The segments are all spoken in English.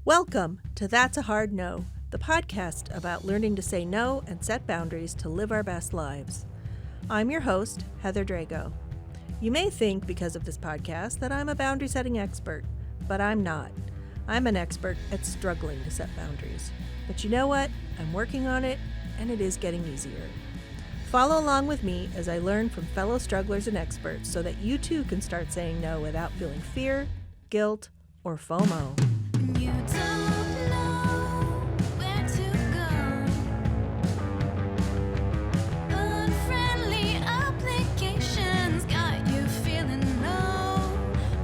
Welcome to That's a Hard No, the podcast about learning to say no and set boundaries to live our best lives. I'm your host, Heather Drago. You may think, because of this podcast, that I'm a boundary setting expert, but I'm not. I'm an expert at struggling to set boundaries. But you know what? I'm working on it, and it is getting easier. Follow along with me as I learn from fellow strugglers and experts so that you too can start saying no without feeling fear, guilt, or FOMO. You don't know where to go. Unfriendly applications got you feeling low.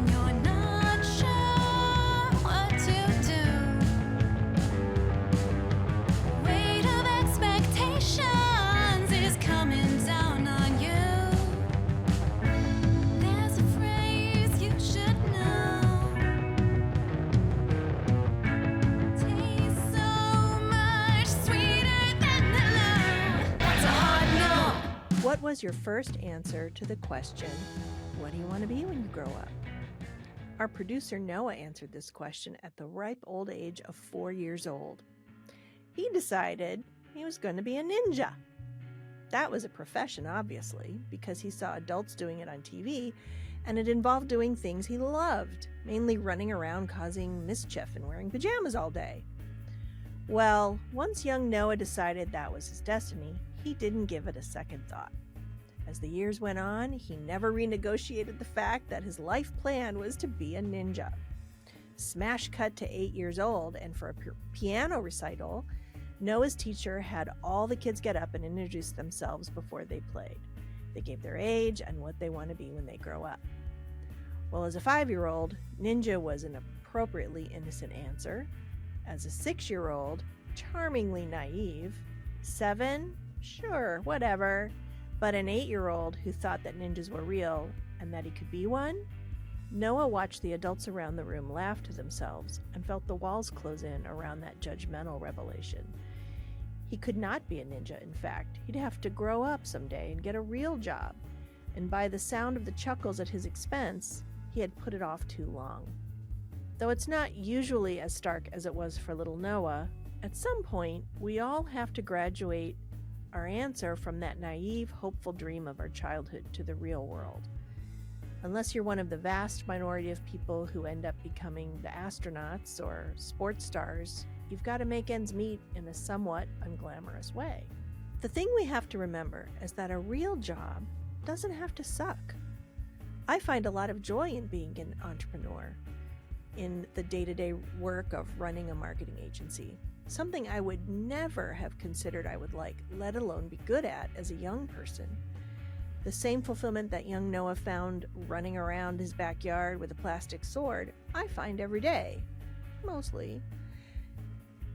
You're not sure what to do. Weight of expectations is coming down on you. There's a phrase you should know. Tastes so much sweeter than hello. That's a hard no. What was your first answer to the question, what do you want to be when you grow up? Our producer Noah answered this question at the ripe old age of 4 years old. He decided he was going to be a ninja. That was a profession, obviously, because he saw adults doing it on TV, and it involved doing things he loved, mainly running around causing mischief and wearing pajamas all day. Well, once young Noah decided that was his destiny, he didn't give it a second thought. As the years went on, he never renegotiated the fact that his life plan was to be a ninja. Smash cut to 8 years old, and for a piano recital, Noah's teacher had all the kids get up and introduce themselves before they played. They gave their age and what they want to be when they grow up. Well, as a 5-year-old, ninja was an appropriately innocent answer. As a 6-year-old, charmingly naive. 7, sure, whatever. But an 8-year-old who thought that ninjas were real and that he could be one? Noah watched the adults around the room laugh to themselves and felt the walls close in around that judgmental revelation. He could not be a ninja, in fact. He'd have to grow up someday and get a real job. And by the sound of the chuckles at his expense, he had put it off too long. Though it's not usually as stark as it was for little Noah, at some point, we all have to graduate our answer from that naive, hopeful dream of our childhood to the real world. Unless you're one of the vast minority of people who end up becoming the astronauts or sports stars, you've got to make ends meet in a somewhat unglamorous way. The thing we have to remember is that a real job doesn't have to suck. I find a lot of joy in being an entrepreneur, in the day-to-day work of running a marketing agency, something I would never have considered I would like, let alone be good at as a young person. The same fulfillment that young Noah found running around his backyard with a plastic sword, I find every day, mostly.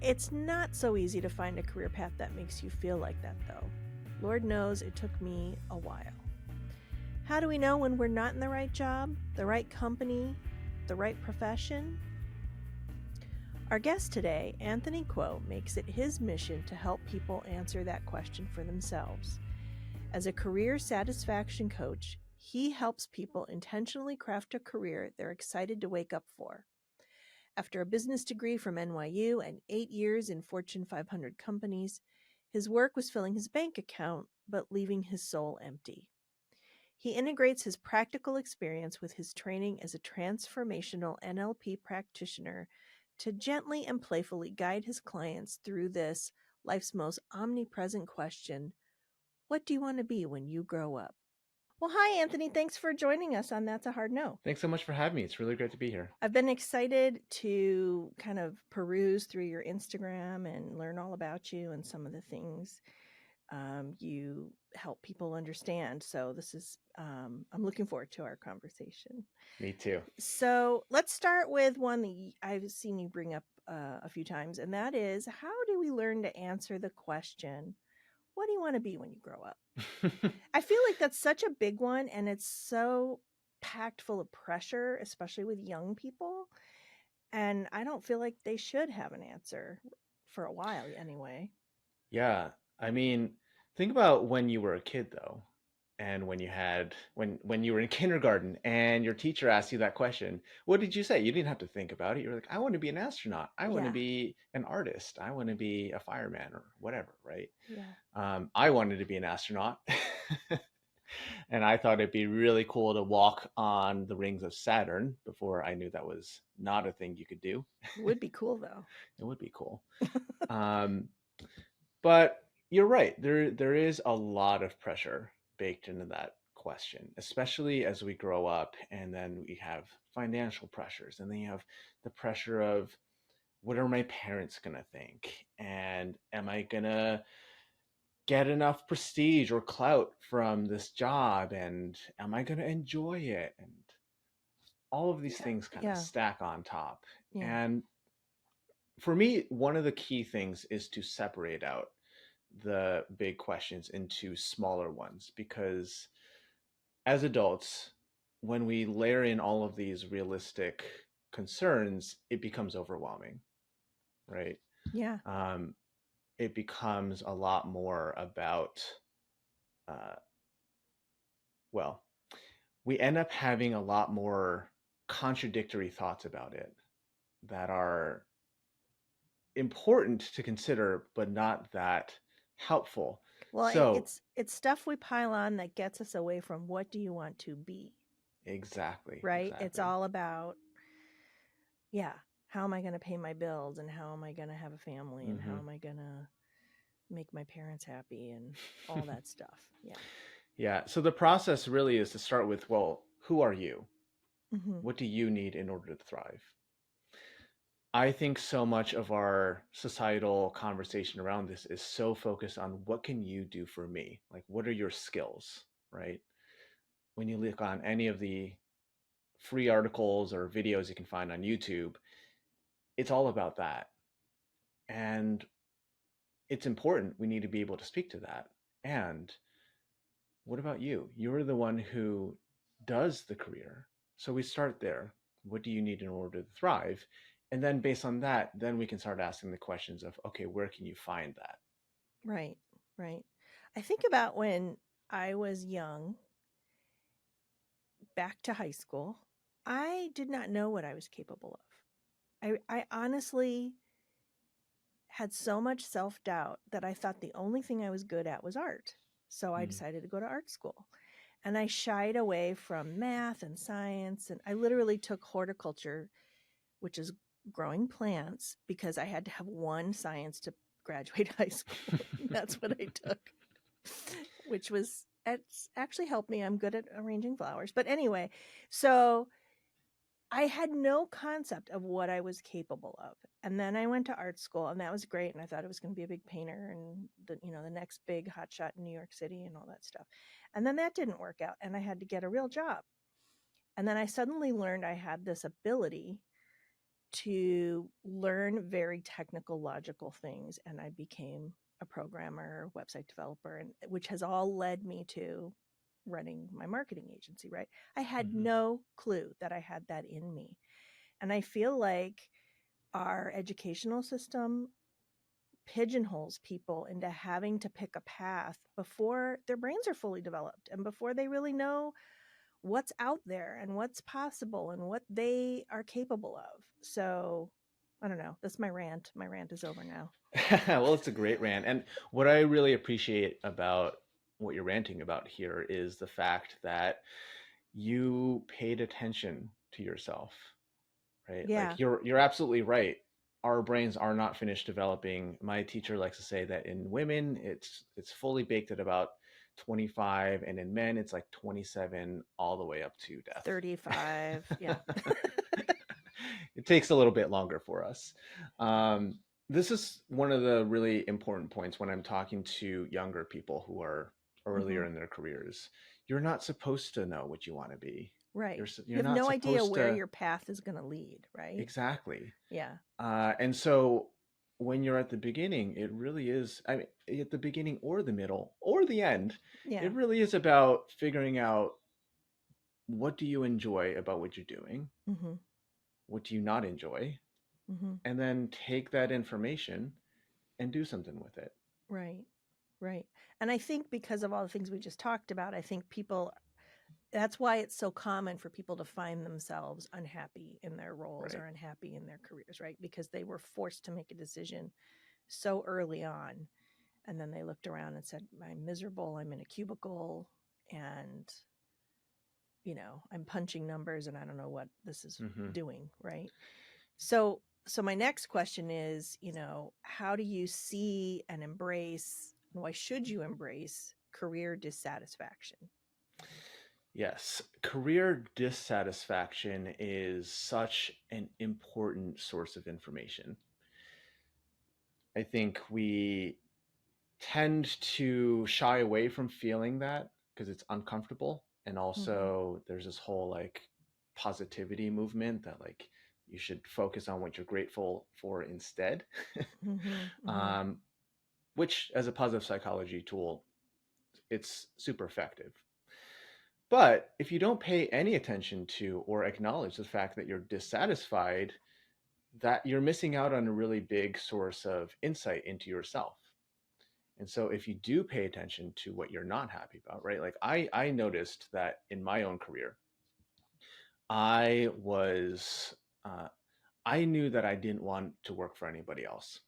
It's not so easy to find a career path that makes you feel like that, though. Lord knows it took me a while. How do we know when we're not in the right job, the right company, the right profession? Our guest today, Anthony Kuo, makes it his mission to help people answer that question for themselves. As a career satisfaction coach, he helps people intentionally craft a career they're excited to wake up for. After a business degree from NYU and 8 years in Fortune 500 companies, his work was filling his bank account, but leaving his soul empty. He integrates his practical experience with his training as a transformational NLP practitioner to gently and playfully guide his clients through this life's most omnipresent question: what do you want to be when you grow up? Well, hi, Anthony. Thanks for joining us on That's a Hard No. Thanks so much for having me. It's really great to be here. I've been excited to kind of peruse through your Instagram and learn all about you and some of the things you help people understand. So this is, I'm looking forward to our conversation. Me too. So let's start with one that I've seen you bring up a few times, and that is, how do we learn to answer the question, what do you want to be when you grow up? I feel like that's such a big one, and it's so packed full of pressure, especially with young people. And I don't feel like they should have an answer for a while anyway. Yeah. I mean, think about when you were a kid, though. And when you were in kindergarten and your teacher asked you that question, what did you say? You didn't have to think about it. You were like, I want to be an astronaut. I want to Yeah. be an artist. I want to be a fireman or whatever, right? Yeah. I wanted to be an astronaut. And I thought it'd be really cool to walk on the rings of Saturn before I knew that was not a thing you could do. It would be cool though. It would be cool. Um, but you're right. There is a lot of pressure baked into that question, especially as we grow up, and then we have financial pressures, and then you have the pressure of what are my parents gonna think, and am I gonna get enough prestige or clout from this job, and am I gonna enjoy it, and all of these Yeah. things kind of Yeah. stack on top. Yeah. And for me, one of the key things is to separate out the big questions into smaller ones, because as adults, when we layer in all of these realistic concerns, it becomes overwhelming, right? Yeah. Um, it becomes a lot more about, uh, well, we end up having a lot more contradictory thoughts about it that are important to consider, but not that helpful. Well, So, it's stuff we pile on that gets us away from what do you want to be, exactly, right? It's exactly. all about, yeah, how am I going to pay my bills and how am I going to have a family and how Hmm. am I going to make my parents happy and all that stuff. Yeah. Yeah. So the process really is to start with, well, who are you? Hmm. What do you need in order to thrive? I think so much of our societal conversation around this is so focused on what can you do for me? Like, what are your skills, right? When you look on any of the free articles or videos you can find on YouTube, it's all about that. And it's important. We need to be able to speak to that. And what about you? You're the one who does the career. So we start there. What do you need in order to thrive? And then based on that, then we can start asking the questions of, okay, where can you find that? Right. Right. I think about when I was young, back to high school, I did not know what I was capable of. I honestly had so much self doubt that I thought the only thing I was good at was art. So I Mm, decided to go to art school. And I shied away from math and science. And I literally took horticulture, which is growing plants, because I had to have one science to graduate high school. That's what I took, which was, it's actually helped me. I'm good at arranging flowers. But anyway, so I had no concept of what I was capable of. And then I went to art school and that was great. And I thought I was going to be a big painter and the next big hotshot in New York City and all that stuff. And then that didn't work out and I had to get a real job. And then I suddenly learned I had this ability to learn very technical, logical things. And I became a programmer, website developer, and which has all led me to running my marketing agency, right? I had mhm. no clue that I had that in me. And I feel like our educational system pigeonholes people into having to pick a path before their brains are fully developed and before they really know what's out there and what's possible and what they are capable of. So I don't know. That's my rant. My rant is over now. Well, it's a great rant. And what I really appreciate about what you're ranting about here is the fact that you paid attention to yourself, right? Yeah. Like you're absolutely right. Our brains are not finished developing. My teacher likes to say that in women it's fully baked at about 25, and in men it's like 27 all the way up to death. 35. Yeah. It takes a little bit longer for us. This is one of the really important points when I'm talking to younger people who are earlier Hmm. in their careers. You're not supposed to know what you want to be. Right. You You're have not no idea supposed where to. your path is going to lead, right? Exactly. Yeah. And so when you're at the beginning, it really is, I mean, at the beginning or the middle or the end, Yeah. it really is about figuring out what do you enjoy about what you're doing? Hmm. What do you not enjoy? Hmm. And then take that information and do something with it. Right. Right. And I think because of all the things we just talked about, I think that's why it's so common for people to find themselves unhappy in their roles Right. or unhappy in their careers, right? Because they were forced to make a decision so early on. And then they looked around and said, I'm miserable. I'm in a cubicle and, I'm punching numbers and I don't know what this is Hmm. doing, right? So my next question is, how do you see and embrace, and why should you embrace career dissatisfaction? Yes, career dissatisfaction is such an important source of information. I think we tend to shy away from feeling that because it's uncomfortable. And Mm-hmm. also, there's this whole like positivity movement that like you should focus on what you're grateful for instead, Mm-hmm. Mm-hmm. um, which, as a positive psychology tool, it's super effective. But if you don't pay any attention to or acknowledge the fact that you're dissatisfied, that you're missing out on a really big source of insight into yourself. And so if you do pay attention to what you're not happy about, right? Like I noticed that in my own career, I was I knew that I didn't want to work for anybody else.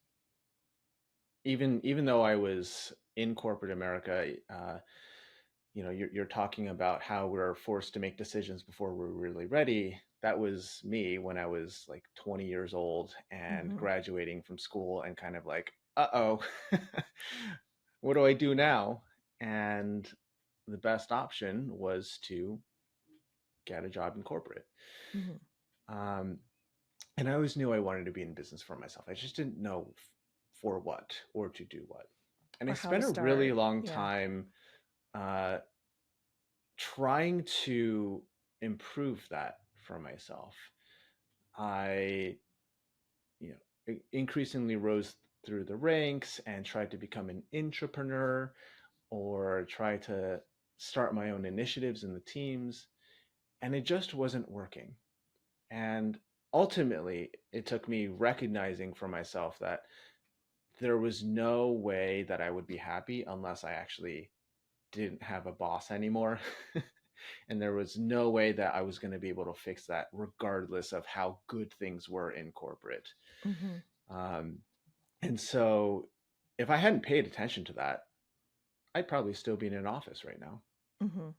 Even though I was in corporate America, you're talking about how we're forced to make decisions before we're really ready. That was me when I was like 20 years old and Mm-hmm. graduating from school and kind of like, uh-oh, what do I do now? And the best option was to get a job in corporate. Mm-hmm. Um, and I always knew I wanted to be in business for myself. I just didn't know for what or to do what. And I Or how to spent a really start. long Yeah. time uh, trying to improve that for myself. I, increasingly rose through the ranks and tried to become an entrepreneur or try to start my own initiatives in the teams, and it just wasn't working. And ultimately, it took me recognizing for myself that there was no way that I would be happy unless I actually didn't have a boss anymore. And there was no way that I was going to be able to fix that, regardless of how good things were in corporate. Mm-hmm. Um, and so, if I hadn't paid attention to that, I'd probably still be in an office right now. Mm-hmm.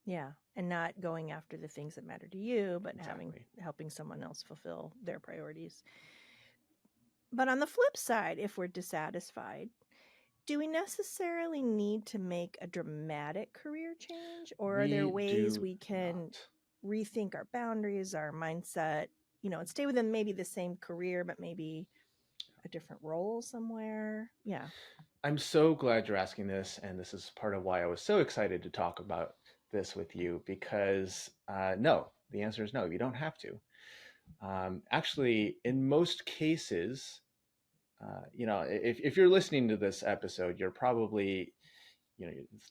Yeah. And not going after the things that matter to you, but Exactly. helping someone else fulfill their priorities. But on the flip side, if we're dissatisfied, do we necessarily need to make a dramatic career change, or are there We ways do we can not. rethink our boundaries, our mindset, and stay within maybe the same career, but maybe a different role somewhere? Yeah. I'm so glad you're asking this, and this is part of why I was so excited to talk about this with you because no, the answer is no, you don't have to. Actually, in most cases, if you're listening to this episode, you're probably,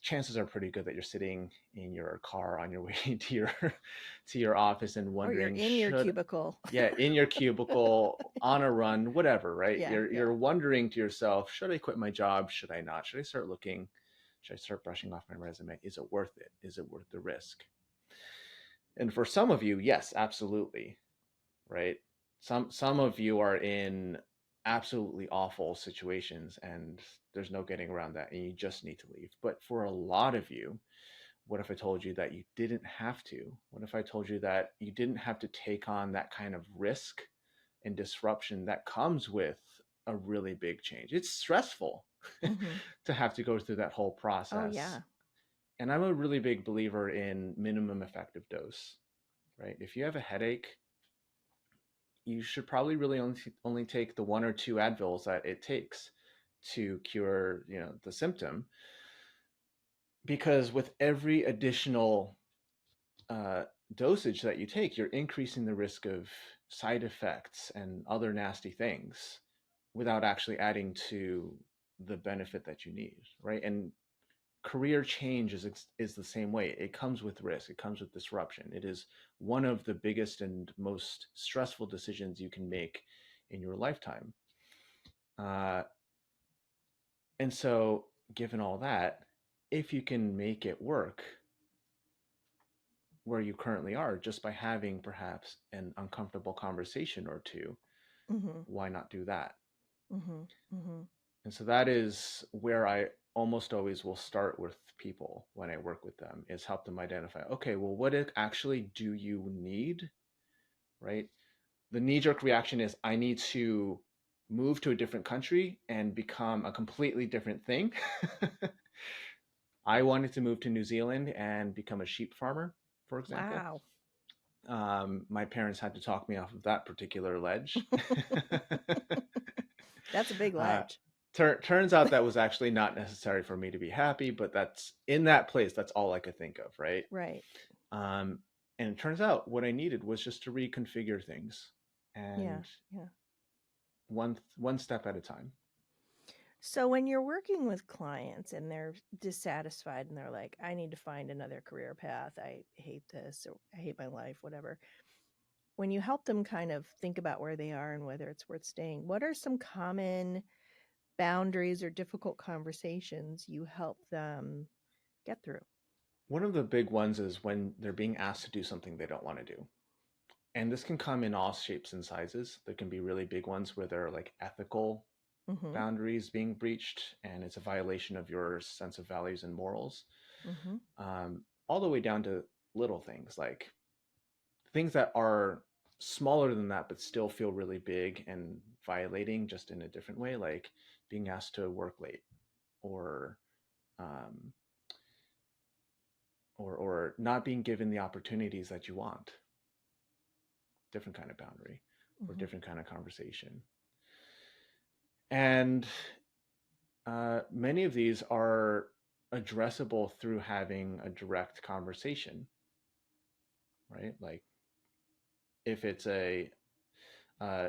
chances are pretty good that you're sitting in your car on your way to your office and Or you're wondering, in your should cubicle. yeah, in your cubicle, on a run, whatever, right? Yeah. You're Yeah. you're wondering to yourself, should I quit my job? Should I not? Should I start looking? Should I start brushing off my resume? Is it worth it? Is it worth the risk? And for some of you, yes, absolutely, right? Some of you are in absolutely awful situations and there's no getting around that and you just need to leave. But for a lot of you, what if I told you that you didn't have to? What if I told you that you didn't have to take on that kind of risk and disruption that comes with a really big change? It's stressful Mm-hmm. to have to go through that whole Oh, process. yeah. And I'm a really big believer in minimum effective dose, right? If you have a headache, you should probably really only take the 1 or 2 Advils that it takes to cure, the symptom, because with every additional uh, dosage that you take, you're increasing the risk of side effects and other nasty things without actually adding to the benefit that you need, right? And career change is the same way. It comes with risk. It comes with disruption. It is one of the biggest and most stressful decisions you can make in your lifetime. Uh, and so given all that, if you can make it work where you currently are just by having perhaps an uncomfortable conversation or two, Mm-hmm. why not do that? Mm-hmm. Mm-hmm. And so that is where I almost always will start with people when I work with them, is help them identify, okay, well, what actually do you need, right? The knee-jerk reaction is I need to move to a different country and become a completely different thing. I wanted to move to New Zealand and become a sheep farmer, for example. Wow. My parents had to talk me off of that particular ledge. That's a big uh, ledge. turns out that was actually not necessary for me to be happy, but that's in that place. That's all I could think of, right? Right. Um, and it turns out what I needed was just to reconfigure things, Yeah. and Yeah. one step at a time. So when you're working with clients and they're dissatisfied and they're like, I need to find another career path. I hate this or I hate my life, whatever. When you help them kind of think about where they are and whether it's worth staying, what are some common boundaries or difficult conversations you help them get through? One of the big ones is when they're being asked to do something they don't want to do. And this can come in all shapes and sizes. There can be really big ones where there are like ethical Mm-hmm. boundaries being breached and it's a violation of your sense of values and morals, Mm-hmm. all the way down to little things like things that are smaller than that but still feel really big and violating just in a different way, like being asked to work late or um, or not being given the opportunities that you want. Different kind of boundary or Mm-hmm. different kind of conversation. And many of these are addressable through having a direct conversation, right? Like if it's a, uh,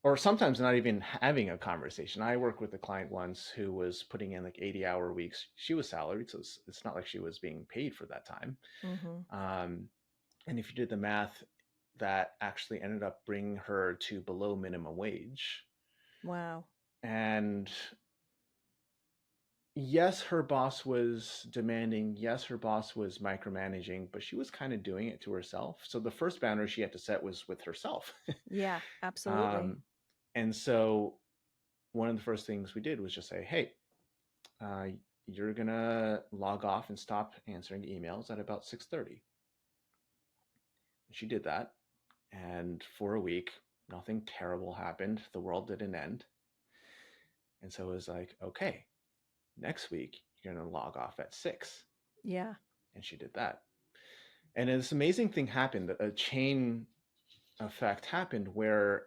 or sometimes not even having a conversation. I worked with a client once who was putting in like 80-hour weeks. She was salaried, so it's not like she was being paid for that time. Mm-hmm. And if you did the math, that actually ended up bringing her to below minimum wage. Wow. And yes, her boss was demanding. Yes, her boss was micromanaging, but she was kind of doing it to herself. So the first boundary she had to set was with herself. Yeah, absolutely. And so one of the first things we did was just say, hey, uh, you're going to log off and stop answering emails at about 6:30. She did that. And for a week, nothing terrible happened. The world didn't end. And so it was like, okay, next week, you're going to log off at 6. Yeah. And she did that. And this amazing thing happened, that a chain effect happened where,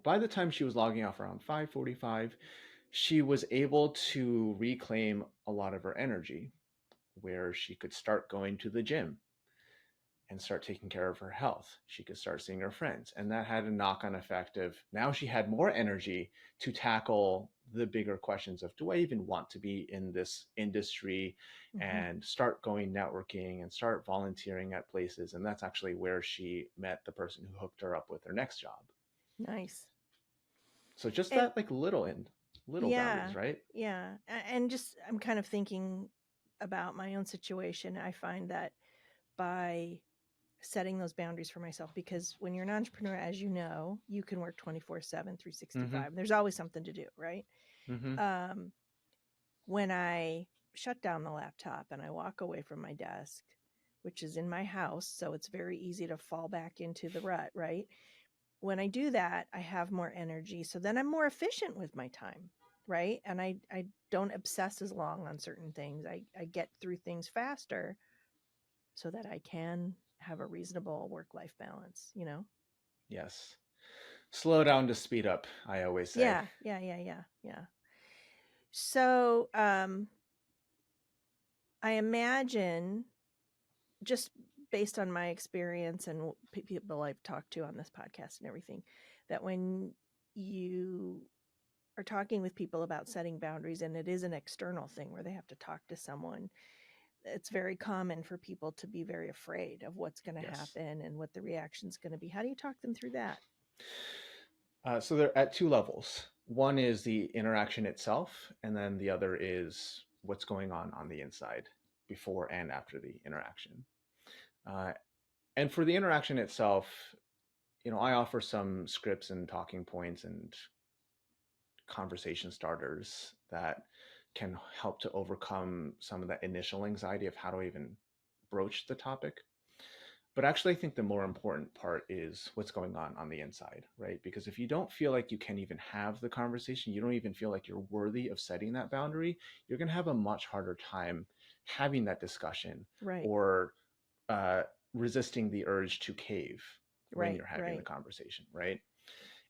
by the time she was logging off around 5:45, she was able to reclaim a lot of her energy, where she could start going to the gym and start taking care of her health. She could start seeing her friends. And that had a knock-on effect of now she had more energy to tackle the bigger questions of, do I even want to be in this industry? Mm-hmm. And start going networking and start volunteering at places. And that's actually where she met the person who hooked her up with her next job. Nice. So just And that like little boundaries, right? Yeah. And just, I'm kind of thinking about my own situation. I find that by setting those boundaries for myself, because when you're an entrepreneur, as you know, you can work 24/7, 365. Mm-hmm. There's always something to do, right? Mm-hmm. When I shut down the laptop and I walk away from my desk, which is in my house, so it's very easy to fall back into the rut, right? When I do that, I have more energy. So then I'm more efficient with my time, right? And I don't obsess as long on certain things. I get through things faster so that I can have a reasonable work-life balance, Yes. Slow down to speed up, I always say. Yeah. So I imagine, just based on my experience and people I've talked to on this podcast and everything, that when you are talking with people about setting boundaries and it is an external thing where they have to talk to someone, it's very common for people to be very afraid of what's going to Yes. happen and what the reaction's going to be. How do you talk them through that? So they're at two levels. One is the interaction itself, and then the other is what's going on the inside before and after the interaction. Uh, and for the interaction itself, I offer some scripts and talking points and conversation starters that can help to overcome some of that initial anxiety of how to even broach the topic. But actually, I think the more important part is what's going on the inside, right? Because if you don't feel like you can even have the conversation, you don't even feel like you're worthy of setting that boundary, you're going to have a much harder time having that discussion Right. or resisting the urge to cave when you're having the conversation, right?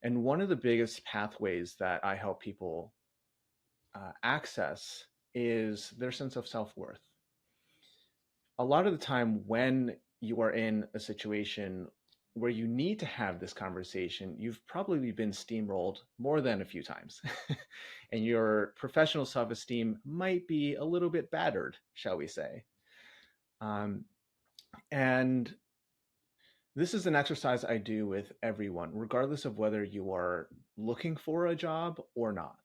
And one of the biggest pathways that I help people access is their sense of self-worth. A lot of the time when you are in a situation where you need to have this conversation, you've probably been steamrolled more than a few times. And your professional self-esteem might be a little bit battered, shall we say. And this is an exercise I do with everyone, regardless of whether you are looking for a job or not.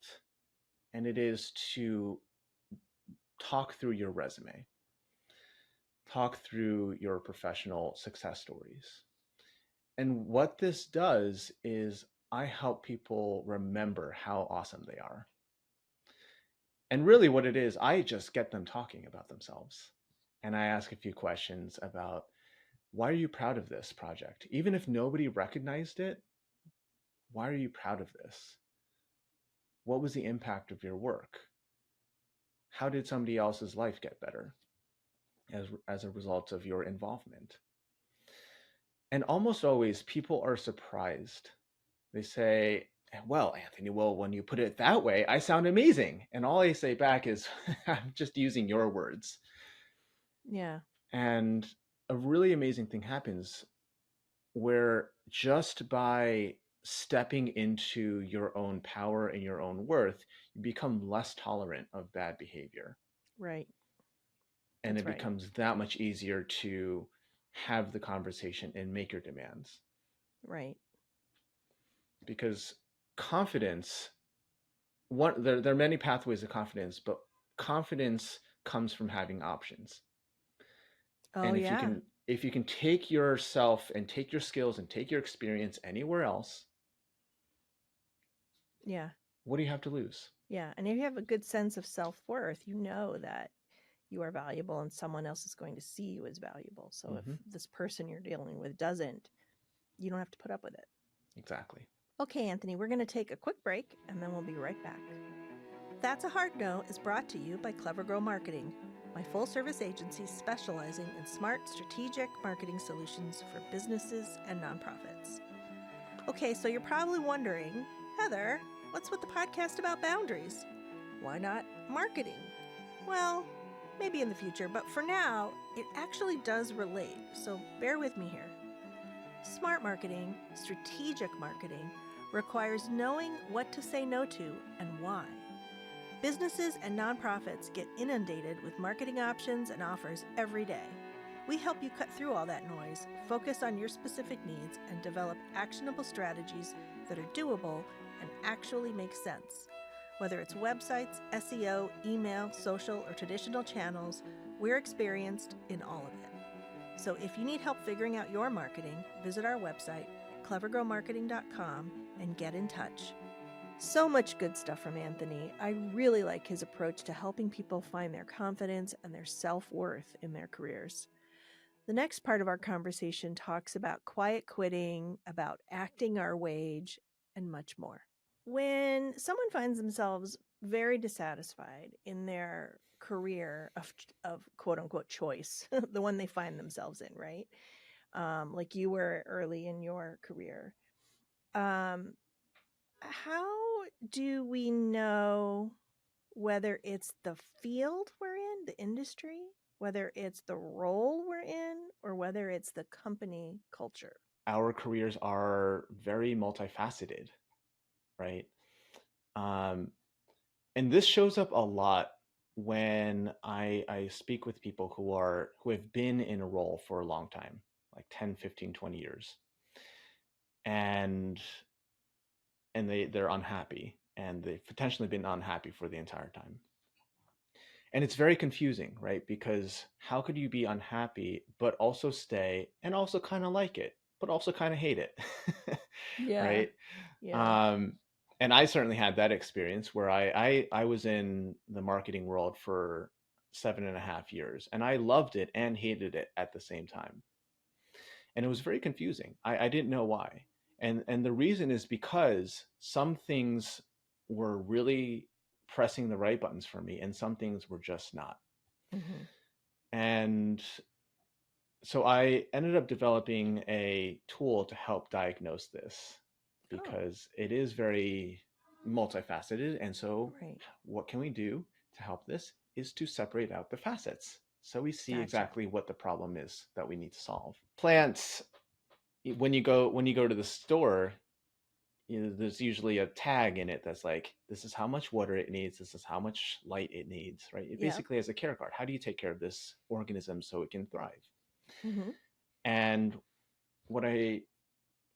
And it is to talk through your resume, talk through your professional success stories. And what this does is I help people remember how awesome they are. And really what it is, I just get them talking about themselves. And I ask a few questions about, why are you proud of this project? Even if nobody recognized it, why are you proud of this? What was the impact of your work? How did somebody else's life get better as a result of your involvement? And almost always people are surprised. They say, well, Anthony, well, when you put it that way, I sound amazing. And all I say back is, I'm just using your words. Yeah. And a really amazing thing happens where just by stepping into your own power and your own worth, you become less tolerant of bad behavior. Right. And That's it right. becomes that much easier to have the conversation and make your demands. Right. Because confidence, there are many pathways to confidence, but confidence comes from having options. Oh, And yeah. if you can take yourself and take your skills and take your experience anywhere else, Yeah. what do you have to lose? Yeah. And if you have a good sense of self-worth, you know that you are valuable and someone else is going to see you as valuable. So Mhm. if this person you're dealing with doesn't, you don't have to put up with it. Exactly. Okay, Anthony, we're going to take a quick break and then we'll be right back. That's a Hard No is brought to you by Clever Grow Marketing, my full-service agency specializing in smart, strategic marketing solutions for businesses and nonprofits. Okay, so you're probably wondering, Heather, what's with the podcast about boundaries? Why not marketing? Well, maybe in the future, but for now, it actually does relate, so bear with me here. Smart marketing, strategic marketing, requires knowing what to say no to and why. Businesses and nonprofits get inundated with marketing options and offers every day. We help you cut through all that noise, focus on your specific needs, and develop actionable strategies that are doable and actually make sense. Whether it's websites, SEO, email, social, or traditional channels, we're experienced in all of it. So if you need help figuring out your marketing, visit our website, clevergrowmarketing.com, and get in touch. So much good stuff from Anthony. I really like his approach to helping people find their confidence and their self-worth in their careers. The next part of our conversation talks about quiet quitting, about acting our wage, and much more. When someone finds themselves very dissatisfied in their career of quote unquote choice, the one they find themselves in, right? Like you were early in your career. How do we know whether it's the field we're in, the industry, whether it's the role we're in, or whether it's the company culture? Our careers are very multifaceted, right? And this shows up a lot when I speak with people who have been in a role for a long time, like 10, 15, 20 years. And they're unhappy. and they've potentially been unhappy for the entire time. And it's very confusing, right? Because how could you be unhappy but also stay and also kind of like it, but also kind of hate it, Yeah. right? Yeah. Um, and I certainly had that experience where I was in the marketing world for 7.5 years, and I loved it and hated it at the same time. And it was very confusing. I didn't know why. And the reason is because some things were really pressing the right buttons for me and some things were just not. Hmm. And so I ended up developing a tool to help diagnose this Oh, because it is very multifaceted. And so right. what can we do to help this is to separate out the facets so we see Gotcha. exactly what the problem is that we need to solve. Plants, when you go to the store, there's usually a tag in it that's like, this is how much water it needs, this is how much light it needs, right? It Yeah. basically has a care card. How do you take care of this organism so it can thrive? Hmm. And what I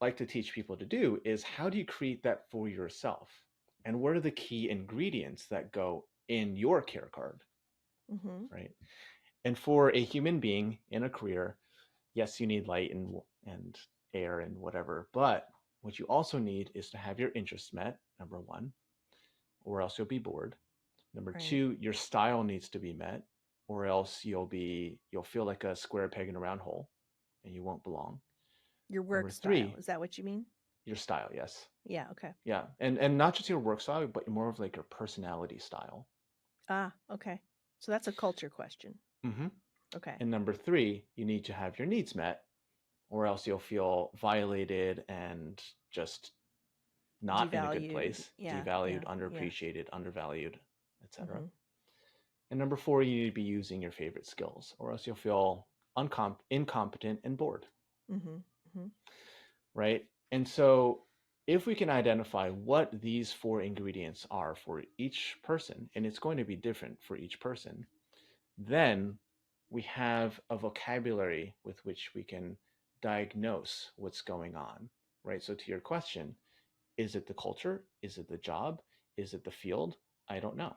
like to teach people to do is, how do you create that for yourself? And what are the key ingredients that go in your care card, Hmm. right? And for a human being in a career, yes, you need light and air and whatever, but what you also need is to have your interests met, number one, or else you'll be bored. Number Right. two, your style needs to be met, or else you'll feel like a square peg in a round hole and you won't belong. Your Number work style. three, Is that what you mean? your style, yes. Yeah. Okay. Yeah. And not just your work style, but more of like your personality style. Ah, okay. So that's a culture question. Mm-hmm. Okay. And number three, you need to have your needs met, or else you'll feel violated and just not in a good Devalued. place, Yeah. devalued, Yeah. Yeah. underappreciated, undervalued, etc. Hmm. And number four, you need to be using your favorite skills, or else you'll feel incompetent and bored, Hmm. Hmm. right? And so, if we can identify what these four ingredients are for each person, and it's going to be different for each person, then we have a vocabulary with which we can diagnose what's going on, right? So, to your question, is it the culture? Is it the job? Is it the field? I don't know.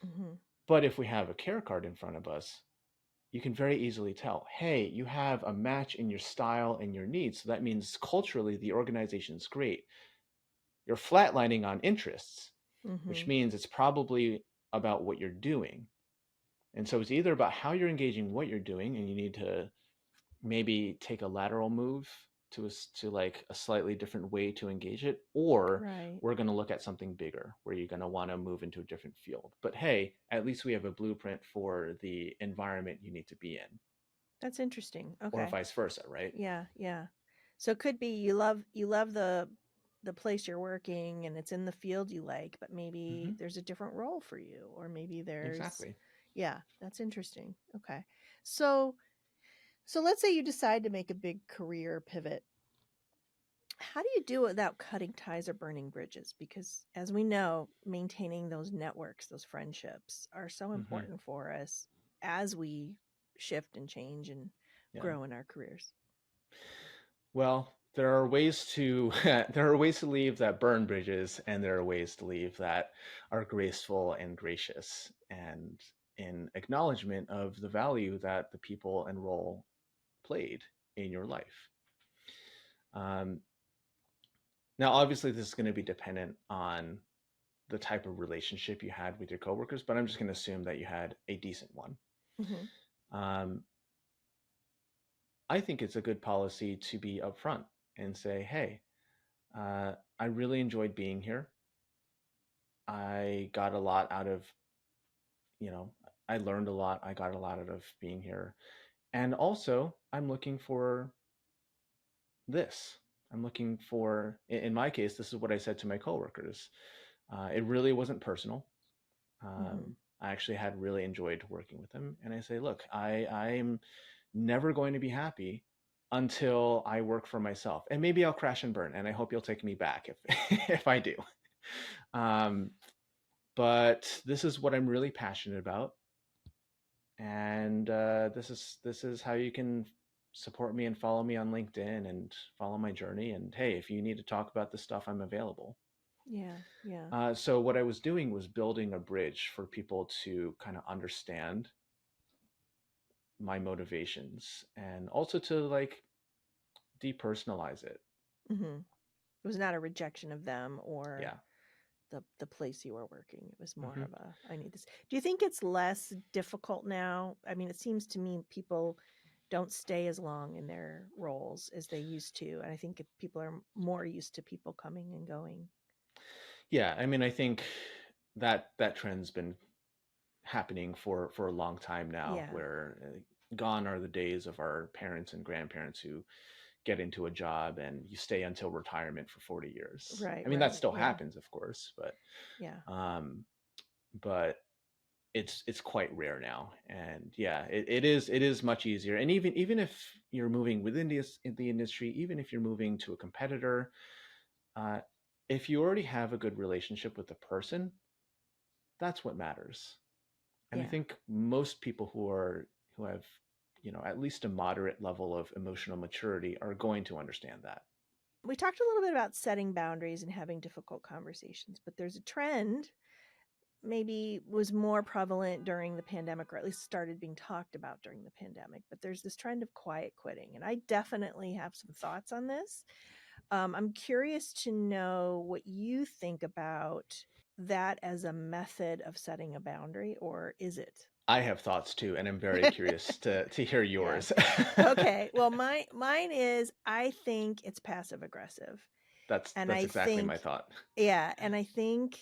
Hmm. But if we have a care card in front of us, you can very easily tell, hey, you have a match in your style and your needs. So that means culturally the organization's great. You're flatlining on interests, which Hmm. means it's probably about what you're doing. And so it's either about how you're engaging what you're doing, and you need to maybe take a lateral move to like a slightly different way to engage it, or Right. we're going to look at something bigger where you're going to want to move into a different field. But hey, at least we have a blueprint for the environment you need to be in, That's interesting. or Okay. vice versa, right? Yeah. Yeah. So it could be you love the place you're working and it's in the field you like, but maybe Hmm. there's a different role for you, or maybe there's, Exactly. yeah, that's interesting. Okay. So let's say you decide to make a big career pivot. How do you do it without cutting ties or burning bridges? Because as we know, maintaining those networks, those friendships are so Hmm. important for us as we shift and change and Yeah. grow in our careers. Well, there are ways to there are ways to leave that burn bridges, and there are ways to leave that are graceful and gracious and in acknowledgement of the value that the people and role played in your life. Um, Now, obviously, this is going to be dependent on the type of relationship you had with your coworkers, but I'm just going to assume that you had a decent one. Hmm. Um, I think it's a good policy to be upfront and say, hey, I really enjoyed being here. I got a lot out of, you know, I learned a lot. I got a lot out of being here. And also, I'm looking for this. I'm looking for, in my case, this is what I said to my coworkers. It really wasn't personal. Hmm. I actually had really enjoyed working with them. And I say, look, I'm never going to be happy until I work for myself. And maybe I'll crash and burn. And I hope you'll take me back if, if I do. Um, but this is what I'm really passionate about. And this is how you can support me and follow me on LinkedIn and follow my journey. And hey, if you need to talk about this stuff, I'm available. Yeah. Yeah. So what I was doing was building a bridge for people to kind of understand my motivations and also to like depersonalize it. Hmm. It was not a rejection of them or Yeah. the place you were working. It was more Hmm. of a, I need this. Do you think it's less difficult now? I mean, it seems to me people don't stay as long in their roles as they used to. And I think if people are more used to people coming and going. Yeah, I mean, I think that that trend's been happening for a long time now, Yeah. where gone are the days of our parents and grandparents who get into a job and you stay until retirement for 40 years. Right. I mean, that Right. still Yeah. happens, of course, Yeah. um, but it's quite rare now. And yeah, it is much easier. And even if you're moving within the industry, even if you're moving to a competitor, uh, if you already have a good relationship with the person, that's what matters. And I Yeah. think most people who have, at least a moderate level of emotional maturity are going to understand that. We talked a little bit about setting boundaries and having difficult conversations, but there's a trend maybe was more prevalent during the pandemic, or at least started being talked about during the pandemic. But there's this trend of quiet quitting, and I definitely have some thoughts on this. I'm curious to know what you think about that as a method of setting a boundary, or is it? I have thoughts too, and I'm very curious to hear Yeah. yours. Okay. Well, mine is I think it's passive aggressive. And That's I exactly my think, thought. yeah, and I think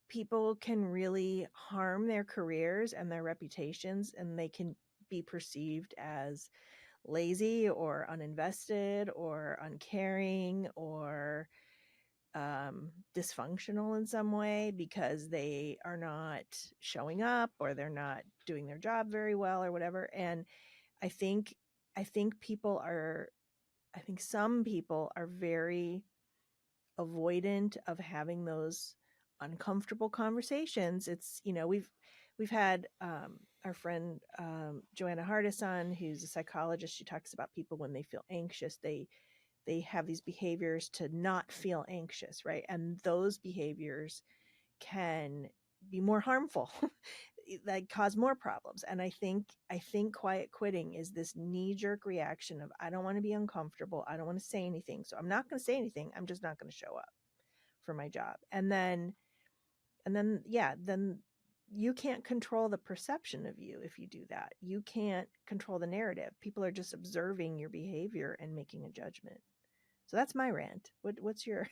people can really harm their careers and their reputations, and they can be perceived as lazy or uninvested or uncaring or dysfunctional in some way because they are not showing up or they're not doing their job very well or whatever. And I think I think people are I think some people are very avoidant of having those uncomfortable conversations. It's, we've had our friend Joanna Hardison, who's a psychologist. She talks about people when they feel anxious, they have these behaviors to not feel anxious, right? And those behaviors can be more harmful, like cause more problems. And I think quiet quitting is this knee jerk reaction of, I don't want to be uncomfortable, I don't want to say anything, so I'm not going to say anything, I'm just not going to show up for my job. And then yeah, then you can't control the perception of you. If you do that, you can't control the narrative. People are just observing your behavior and making a judgment. So that's my rant. What's your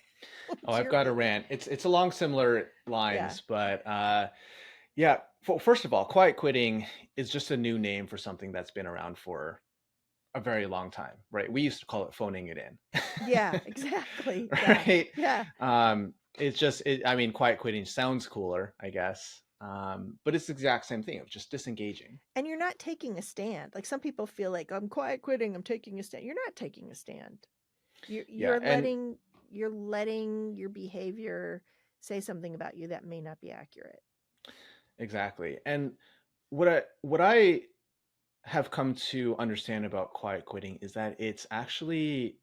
Oh, what's I've your got a view? rant. It's along similar Yeah. lines, but yeah. First of all, quiet quitting is just a new name for something that's been around for a very long time, right? We used to call it phoning it Yeah, in, exactly. Yeah. right? Yeah. It's just, I mean, quiet quitting sounds cooler, I guess, but it's the exact same thing of just disengaging. And you're not taking a stand. Like some people feel like, I'm quiet quitting, I'm taking a stand. You're not taking a stand. You're Yeah, you're and letting you're letting your behavior say something about you that may not be accurate. exactly. And what I have come to understand about quiet quitting is that it's actually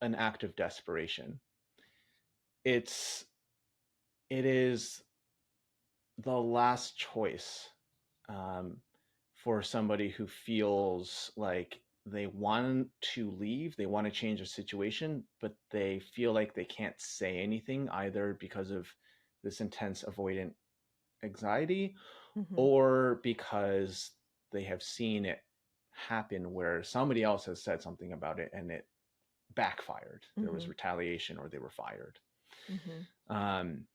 an act of desperation. It's it is the last choice, um, for somebody who feels like they want to leave, they want to change a situation, but they feel like they can't say anything either because of this intense avoidant anxiety Hmm. or because they have seen it happen where somebody else has said something about it and it backfired. There was Hmm. retaliation or they were fired. Hmm. Um,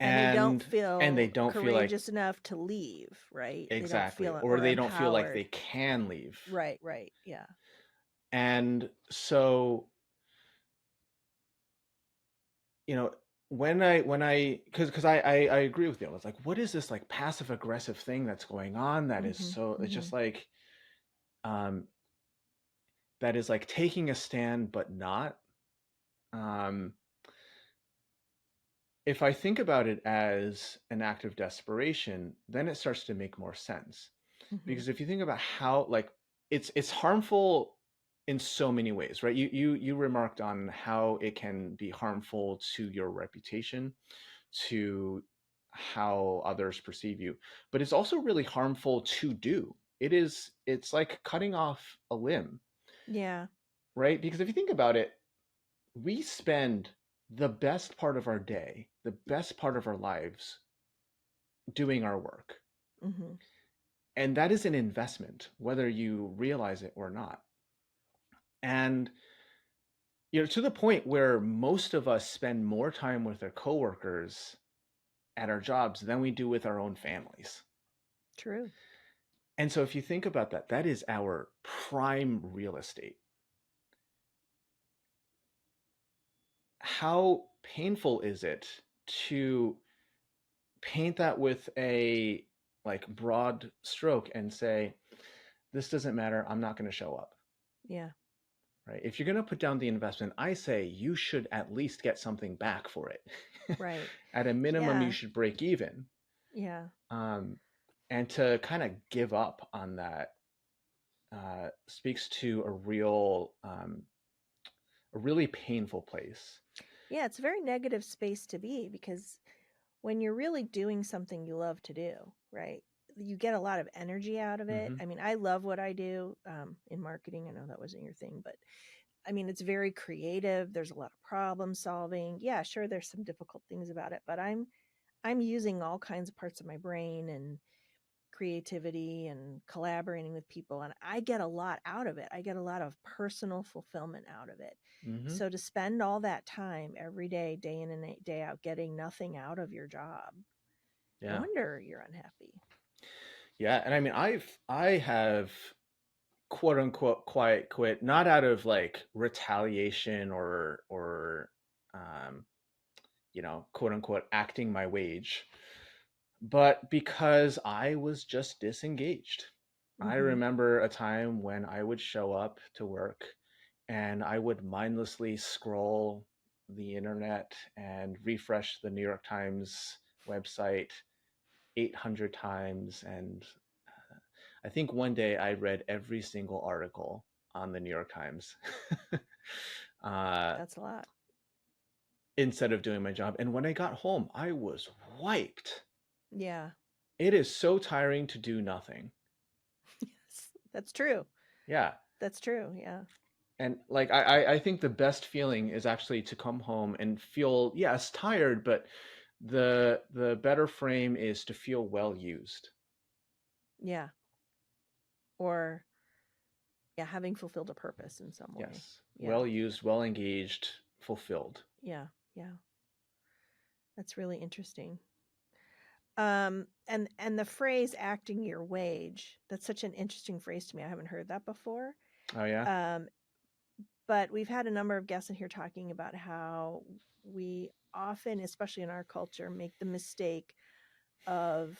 And they don't and they feel don't feel like courageous enough to leave, right? They don't exactly, feel or or they don't feel like they empowered. can leave. Right, right. Yeah. And so, you know, when I because I agree with you. It's like, what is this like passive aggressive thing that's going on that is Hmm. so it's Hmm. just like um that is like taking a stand but not. Um if I think about it as an act of desperation, then it starts to make more sense. Hmm. Because if you think about how like it's harmful in so many ways, right? You remarked on how it can be harmful to your reputation, to how others perceive you, but it's also really harmful to do. It's like cutting off a limb, Yeah. right? Because if you think about it, we spend the best part of our day, the best part of our lives doing our work. Mm-hmm. And that is an investment, whether you realize it or not. And to the point where most of us spend more time with our coworkers at our jobs than we do with our own families. True. And so if you think about that, that is our prime real estate. How painful is it to paint that with a like broad stroke and say, this doesn't matter, I'm not going to show up? Yeah. Right? If you're going to put down the investment, I say you should at least get something back for it. Right. At a minimum, you Yeah. should break even. Yeah. And to kind of give up on that speaks to a really painful place. Yeah. It's a very negative space to be, because when you're really doing something you love to do, right, you get a lot of energy out of it. Mm-hmm. I mean, I love what I do in marketing. I know that wasn't your thing, but I mean, it's very creative. There's a lot of problem solving. Yeah, sure, there's some difficult things about it, but I'm using all kinds of parts of my brain and creativity and collaborating with people, and I get a lot out of it. I get a lot of personal fulfillment out of it. Mm-hmm. So to spend all that time every day, day in and day out, getting nothing out of your job, no Yeah. wonder you're unhappy. Yeah. And I mean, I have quote unquote quiet quit, not out of like retaliation or quote unquote acting my wage, but because I was just disengaged. I Mm-hmm. remember a time when I would show up to work and I would mindlessly scroll the internet and refresh the New York Times website 800 times. And I think one day I read every single article on the New York Times uh, That's a lot. instead of doing my job. And when I got home, I was wiped. Yeah. It is so tiring to do nothing. Yes, that's true. Yeah. That's true. Yeah. And like I think the best feeling is actually to come home and feel, yes, tired, but the better frame is to feel well used. Yeah. Or yeah, having fulfilled a purpose in some way. Yes. Yeah. Well used, well engaged, fulfilled. Yeah. Yeah. That's really interesting. And the phrase acting your wage, that's such an interesting phrase to me. I haven't heard that before. Oh yeah. But we've had a number of guests in here talking about how we often, especially in our culture, make the mistake of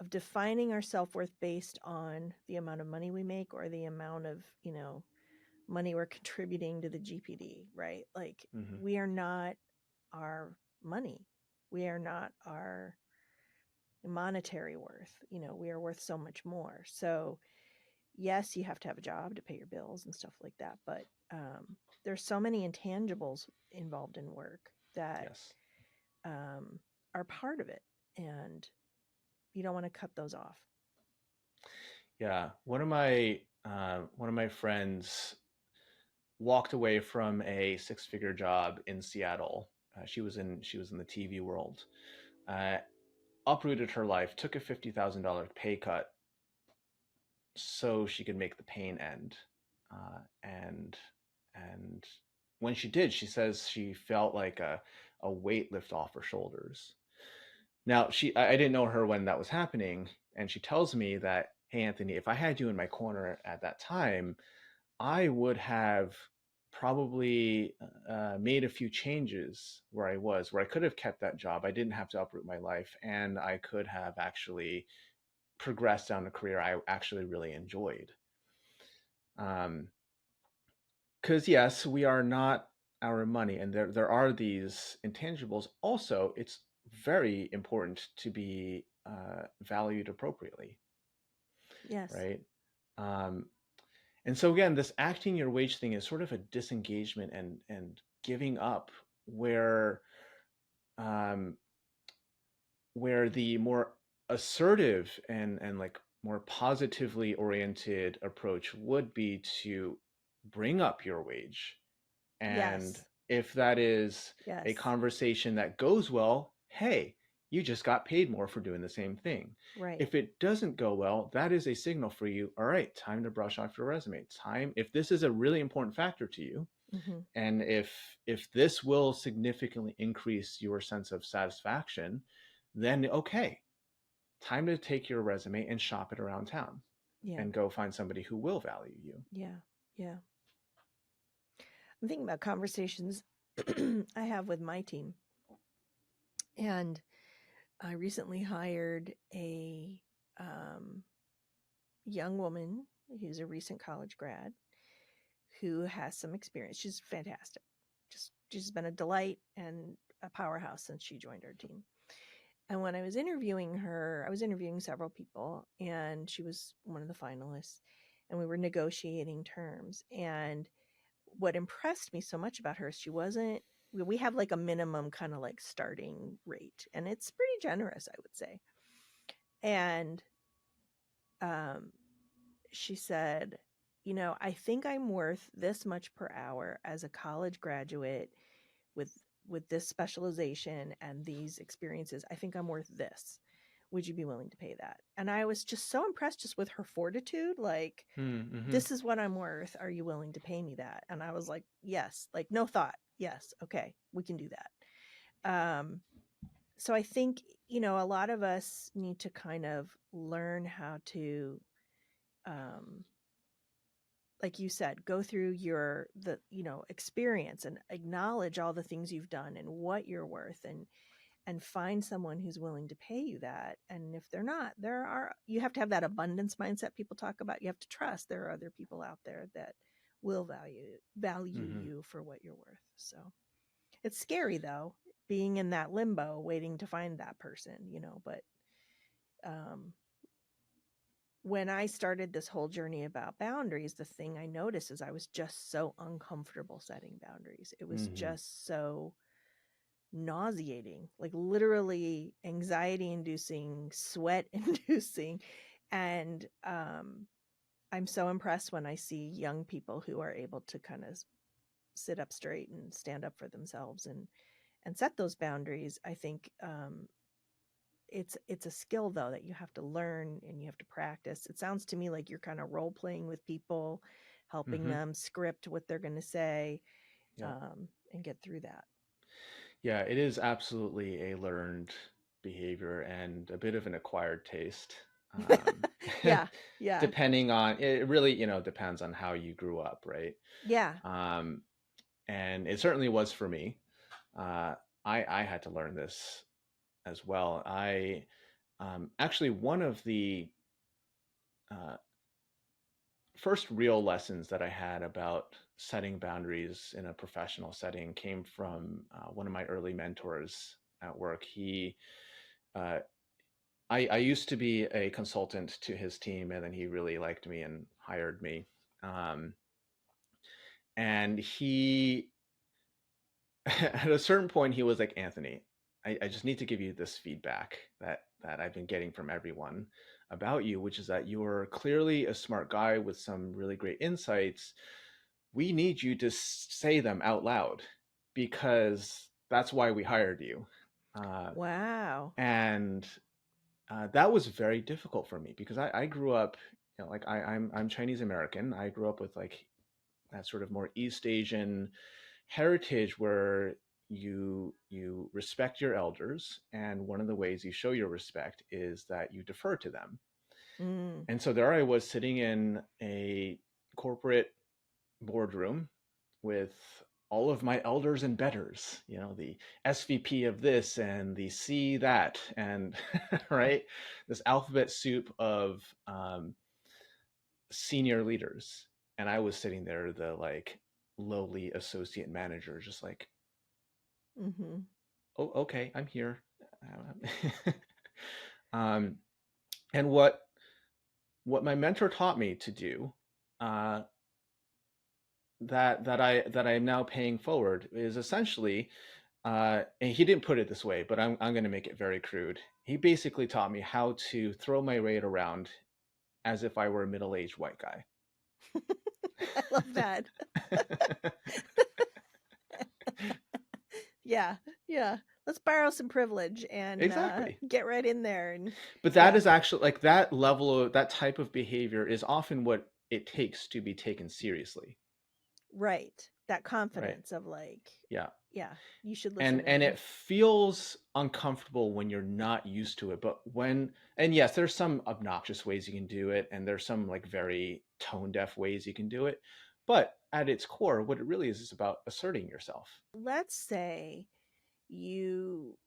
defining our self-worth based on the amount of money we make, or the amount of, money we're contributing to the GPD, right? Like, Mm-hmm. we are not our money. We are not our monetary worth. We are worth so much more. So yes, you have to have a job to pay your bills and stuff like that, but there's so many intangibles involved in work that Yes. are part of it, and you don't want to cut those off. Yeah. One of my friends walked away from a six-figure job in Seattle. She was in the TV world. Uh, Uprooted her life, took a $50,000 pay cut so she could make the pain end. And when she did, she says she felt like a weight lift off her shoulders. Now I didn't know her when that was happening, and she tells me that, hey Anthony, if I had you in my corner at that time, I would have probably made a few changes where I could have kept that job. I didn't have to uproot my life, and I could have actually progressed down a career I actually really enjoyed. Because yes, we are not our money, and there are these intangibles. Also, it's very important to be valued appropriately, Yes. right? And And so again, this acting your wage thing is sort of a disengagement and giving up where um, where the more assertive and like more positively oriented approach would be to bring up your wage. And Yes. if that is a Yes. conversation that goes well, hey, you just got paid more for doing the same thing. Right. If it doesn't go well, that is a signal for you. All right, time to brush off your resume. Time, if this is a really important factor to you, Mm-hmm. and if this will significantly increase your sense of satisfaction, then okay, time to take your resume and shop it around town Yeah. and go find somebody who will value you. Yeah. Yeah. I'm thinking about conversations I have with my team. And I recently hired a young woman who's a recent college grad who has some experience. She's fantastic. Just she's been a delight and a powerhouse since she joined our team. And when I was interviewing her, I was interviewing several people, and she was one of the finalists, and we were negotiating terms. And what impressed me so much about her is she wasn't, we have like a minimum kind of like starting rate, and it's pretty generous, I would say. And um, she said, I think I'm worth this much per hour as a college graduate with this specialization and these experiences. I think I'm worth this. Would you be willing to pay that? And I was just so impressed just with her fortitude. Like, Mm-hmm. this is what I'm worth. Are you willing to pay me that? And I was like, yes, like no thought. Yes. Okay. We can do that. So I think, a lot of us need to kind of learn how to, um, like you said, go through the experience and acknowledge all the things you've done and what you're worth, and find someone who's willing to pay you that. And if they're not, you have to have that abundance mindset people talk about. You have to trust there are other people out there that will value Mm-hmm. you for what you're worth. So it's scary though, being in that limbo waiting to find that person, but um when I started this whole journey about boundaries, the thing I noticed is I was just so uncomfortable setting boundaries. It was Mm-hmm. just so nauseating, like literally anxiety inducing, sweat inducing. And I'm so impressed when I see young people who are able to kind of sit up straight and stand up for themselves and set those boundaries. I think it's a skill though that you have to learn and you have to practice. It sounds to me like you're kind of role playing with people, helping Mm-hmm. them script what they're going to say, Yeah. and get through that. Yeah, it is absolutely a learned behavior and a bit of an acquired taste. Um, Yeah, yeah, depending on it really, depends on how you grew up, right? yeah. Um, and it certainly was for me. Uh, I had to learn this as well. I actually one of the uh, first real lessons that I had about setting boundaries in a professional setting came from one of my early mentors at work. Uh, I used to be a consultant to his team, and then he really liked me and hired me. Um, and he, at a certain point, he was like, Anthony, I just need to give you this feedback that I've been getting from everyone about you, which is that you're clearly a smart guy with some really great insights. We need you to say them out loud because that's why we hired you. Uh, Wow. and that was very difficult for me because I grew up, like I'm Chinese American. I grew up with like that sort of more East Asian heritage where you respect your elders, and one of the ways you show your respect is that you defer to them. Mm. And so there I was sitting in a corporate boardroom with all of my elders and betters, the SVP of this and the C that, and right, this alphabet soup of senior leaders. And I was sitting there, the like lowly associate manager, just like, Mm-hmm. oh, okay, I'm here. um, and what my mentor taught me to do, that I am now paying forward is essentially, and he didn't put it this way, but I'm going to make it very crude. He basically taught me how to throw my weight around as if I were a middle-aged white guy. I love that. Yeah, yeah. Let's borrow some privilege and Exactly. get right in there. And But that yeah, is actually like that level of that type of behavior is often what it takes to be taken seriously, right. That right? confidence of like, Yeah. yeah, you should listen to And me. it feels uncomfortable when you're not used to it, but when and yes, there's some obnoxious ways you can do it and there's some like very tone deaf ways you can do it, but at its core what it really is about asserting yourself. Let's say you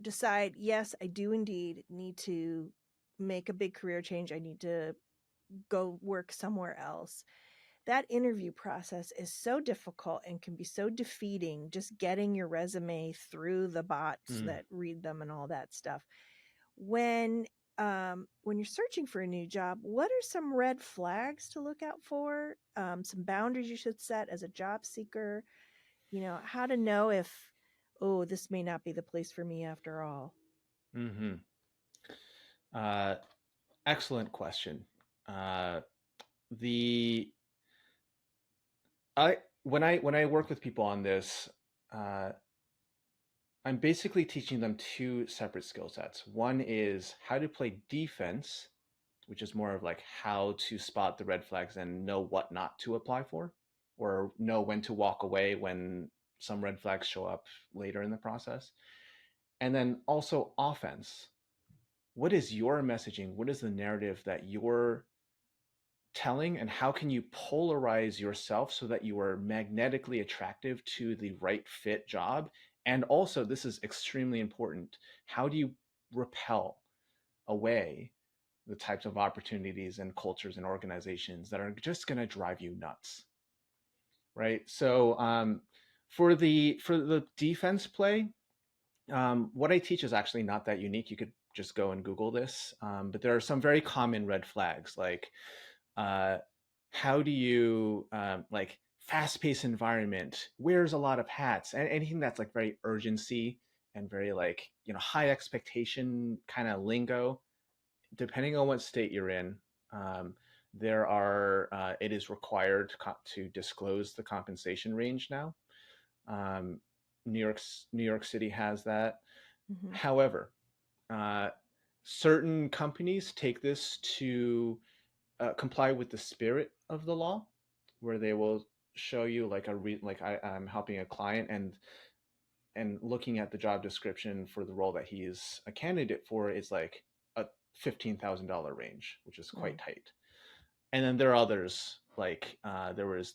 decide, yes, I do indeed need to make a big career change. I need to go work somewhere else. That interview process is so difficult and can be so defeating, just getting your resume through the bots Mm. that read them and all that stuff. When you're searching for a new job, what are some red flags to look out for? Some boundaries you should set as a job seeker? How to know if, oh, this may not be the place for me after all. Hmm. uh, Excellent question. uh, the I when I work with people on this, uh, I'm basically teaching them two separate skill sets. One is how to play defense, which is more of like how to spot the red flags and know what not to apply for, or know when to walk away when some red flags show up later in the process. And then also offense. What is your messaging? What is the narrative that you're telling, and how can you polarize yourself so that you are magnetically attractive to the right fit job? And also, this is extremely important, how do you repel away the types of opportunities and cultures and organizations that are just going to drive you nuts, right? So for the defense play, what I teach is actually not that unique. You could just go and Google this, but there are some very common red flags, like uh, how do you like fast-paced environment, wears a lot of hats, and anything that's like very urgency and very like high expectation kind of lingo. Depending on what state you're in, um, there are it is required to disclose the compensation range now. um, New York City has that. Mm-hmm. However, uh, certain companies take this to comply with the spirit of the law, where they will show you like I'm helping a client and looking at the job description for the role that he is a candidate for is like a $15,000 range, which is quite tight. And then there are others like there was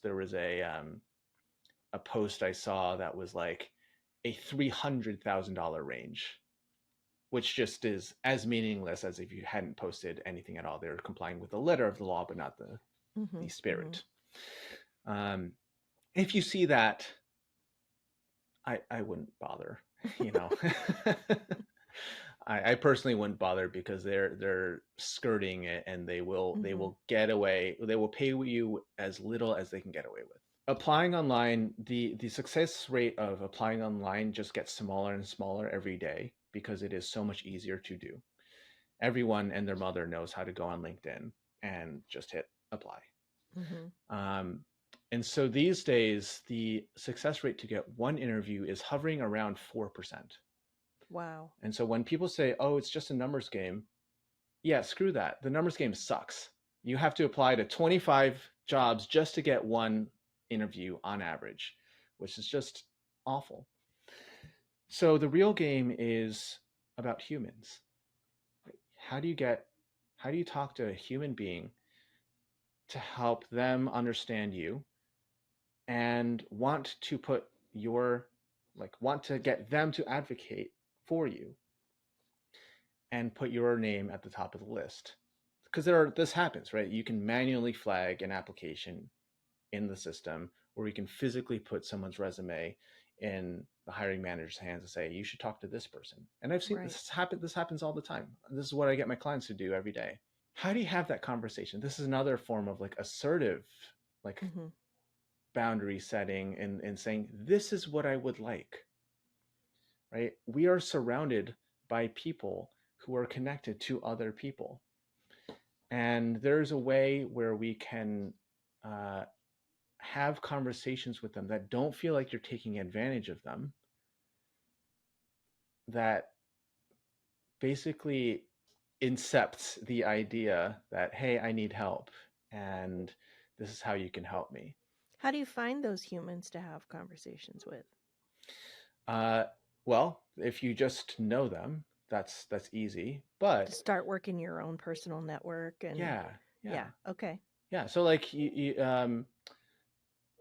a post I saw that was like a $300,000 range, which just is as meaningless as if you hadn't posted anything at all. They're complying with the letter of the law, but not Mm-hmm. the spirit. Um, if you see that, I wouldn't bother. You know, I personally wouldn't bother because they're skirting it, and they Mm-hmm. will get away. They will pay you as little as they can get away with. Applying online, the success rate of applying online just gets smaller and smaller every day because it is so much easier to do. Everyone and their mother knows how to go on LinkedIn and just hit apply. Mm-hmm. Um, and so these days, the success rate to get one interview is hovering around 4%. Wow. And so when people say, oh, it's just a numbers game, yeah, screw that. The numbers game sucks. You have to apply to 25 jobs just to get one interview on average, which is just awful. So the real game is about humans. How do you get, how do you talk to a human being to help them understand you and want to put your, like, want to get them to advocate for you and put your name at the top of the list? Because this happens, right? You can manually flag an application in the system, or you can physically put someone's resume in the hiring manager's hands and say, you should talk to this person. And I've seen Right. this happen. This happens all the time. This is what I get my clients to do every day. How do you have that conversation? This is another form of like assertive, like Mm-hmm. boundary setting and saying, this is what I would like, right? We are surrounded by people who are connected to other people. And there's a way where we can have conversations with them that don't feel like you're taking advantage of them, that basically incepts the idea that, hey, I need help, and this is how you can help me. How do you find those humans to have conversations with? Well, if you just know them, that's easy. To But start working your own personal network and yeah. okay. Yeah. So like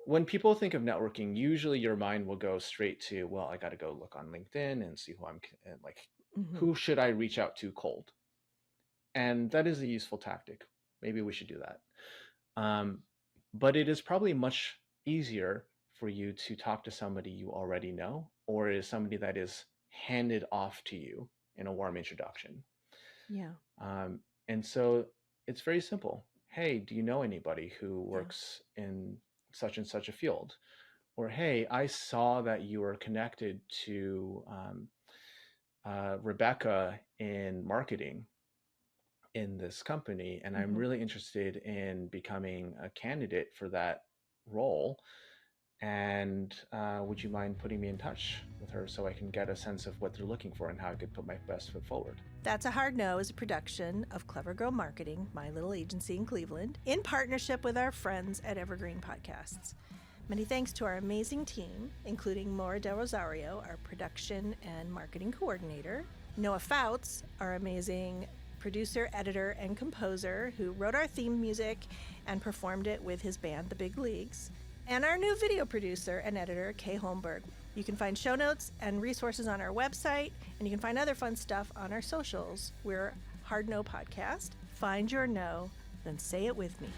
when people think of networking, usually your mind will go straight to, well, I got to go look on LinkedIn and see who I'm like, Mhm. who should I reach out to cold? And that is a useful tactic. Maybe we should do that. But it is probably much easier for you to talk to somebody you already know, or is somebody that is handed off to you in a warm introduction. Yeah. And so it's very simple. Hey, do you know anybody who works in such and such a field? Or, hey, I saw that you were connected to Rebecca in marketing in this company, and I'm Mhm. really interested in becoming a candidate for that role. And would you mind putting me in touch with her so I can get a sense of what they're looking for and how I could put my best foot forward? That's a Hard No is a production of Clever Girl Marketing, my little agency in Cleveland, in partnership with our friends at Evergreen Podcasts. Many thanks to our amazing team, including Maura Del Rosario, our production and marketing coordinator, Noah Fouts, our amazing producer, editor, and composer who wrote our theme music and performed it with his band, The Big Leagues, and our new video producer and editor, Kay Holmberg. You can find show notes and resources on our website, and you can find other fun stuff on our socials. We're Hard No Podcast. Find your no, then say it with me.